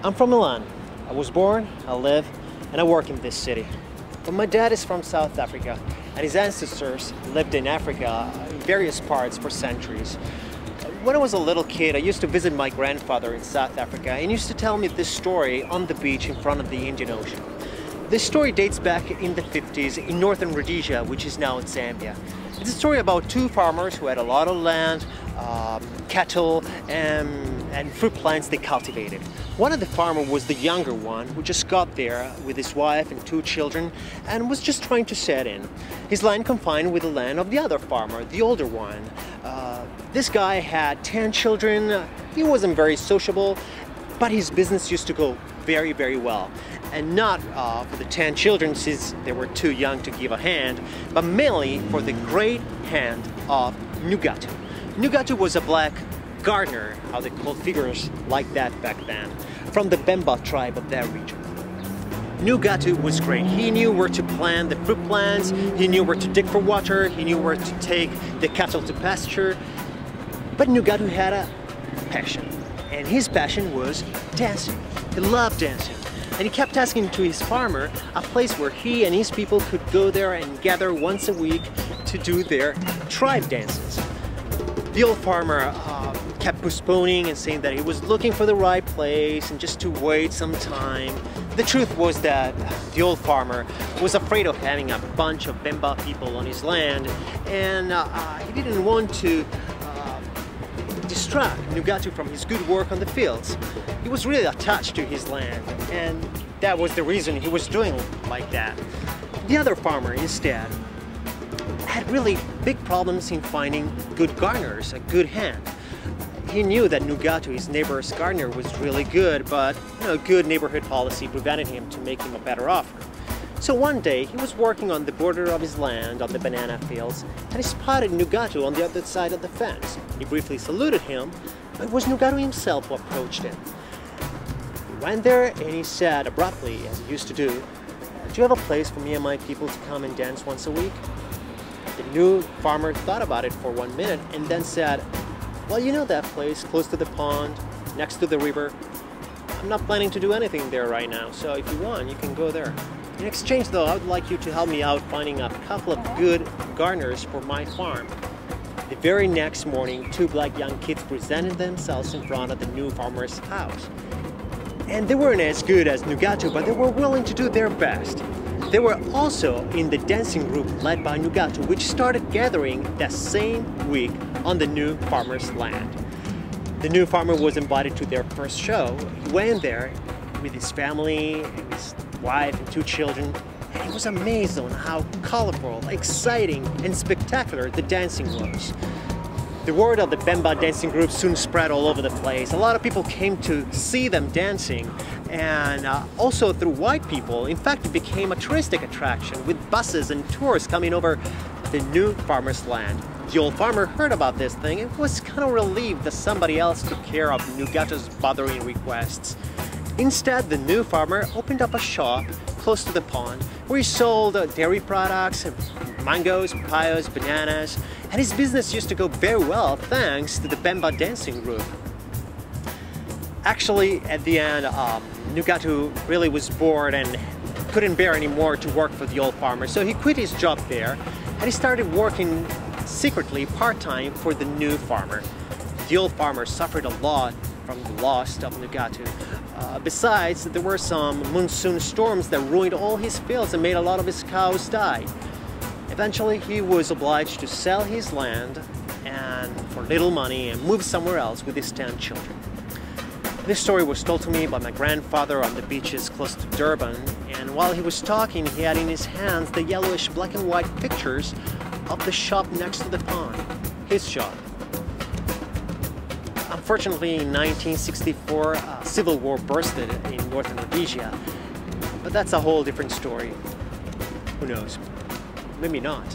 I'm from Milan. I was born, I live, and I work in this city. But my dad is from South Africa, and his ancestors lived in Africa in various parts for centuries. When I was a little kid, I used to visit my grandfather in South Africa, and he used to tell me this story on the beach in front of the Indian Ocean. This story dates back in the 50s in northern Rhodesia, which is now in Zambia. It's a story about two farmers who had a lot of land, cattle, and fruit plants they cultivated. One of the farmers was the younger one, who just got there with his wife and two children and was just trying to set in. His land confined with the land of the other farmer, the older one. This guy had 10 children. He wasn't very sociable, but his business used to go very, very well. And not for the 10 children since they were too young to give a hand, but mainly for the great hand of Ngatu. Ngatu was a black gardener, how they called figures like that back then, from the Bemba tribe of that region. Ngatu was great. He knew where to plant the fruit plants, he knew where to dig for water, he knew where to take the cattle to pasture. But Ngatu had a passion, and his passion was dancing. He loved dancing. And he kept asking to his farmer a place where he and his people could go there and gather once a week to do their tribe dances. The old farmer kept postponing and saying that he was looking for the right place and just to wait some time. The truth was that the old farmer was afraid of having a bunch of Bemba people on his land, and he didn't want to distract Ngatu from his good work on the fields. He was really attached to his land, and that was the reason he was doing like that. The other farmer instead had really big problems in finding good gardeners, a good hand. He knew that Ngatu, his neighbor's gardener, was really good, but good neighborhood policy prevented him to make him a better offer. So one day he was working on the border of his land on the banana fields, and he spotted Ngatu on the other side of the fence. He briefly saluted him, but it was Ngatu himself who approached him. He went there and he said abruptly, as he used to do, "Do you have a place for me and my people to come and dance once a week?" The new farmer thought about it for 1 minute and then said, "Well, you know that place close to the pond, next to the river? I'm not planning to do anything there right now, so if you want, you can go there. In exchange though, I would like you to help me out finding a couple of good gardeners for my farm." The very next morning, two black young kids presented themselves in front of the new farmer's house. And they weren't as good as Ngatu, but they were willing to do their best. They were also in the dancing group led by Ngatu, which started gathering that same week on the new farmer's land. The new farmer was invited to their first show. He went there with his family, and his wife and two children, and he was amazed on how colorful, exciting, and spectacular the dancing was. The word of the Bemba dancing group soon spread all over the place. A lot of people came to see them dancing, and also through white people. In fact, it became a touristic attraction with buses and tours coming over the new farmer's land. The old farmer heard about this thing and was kind of relieved that somebody else took care of Ngatu's bothering requests. Instead, the new farmer opened up a shop close to the pond where he sold dairy products, mangoes, papayas, bananas, and his business used to go very well thanks to the Bemba dancing group. Actually, at the end, Ngatu really was bored and couldn't bear anymore to work for the old farmer, so he quit his job there and he started working secretly part-time for the new farmer. The old farmer suffered a lot from the loss of Ngatu. Besides, there were some monsoon storms that ruined all his fields and made a lot of his cows die. Eventually, he was obliged to sell his land and for little money and move somewhere else with his 10 children. This story was told to me by my grandfather on the beaches close to Durban, and while he was talking, he had in his hands the yellowish black and white pictures of the shop next to the pond, his shop. Unfortunately, in 1964, a civil war bursted in northern Rhodesia, but that's a whole different story. Who knows? Maybe not.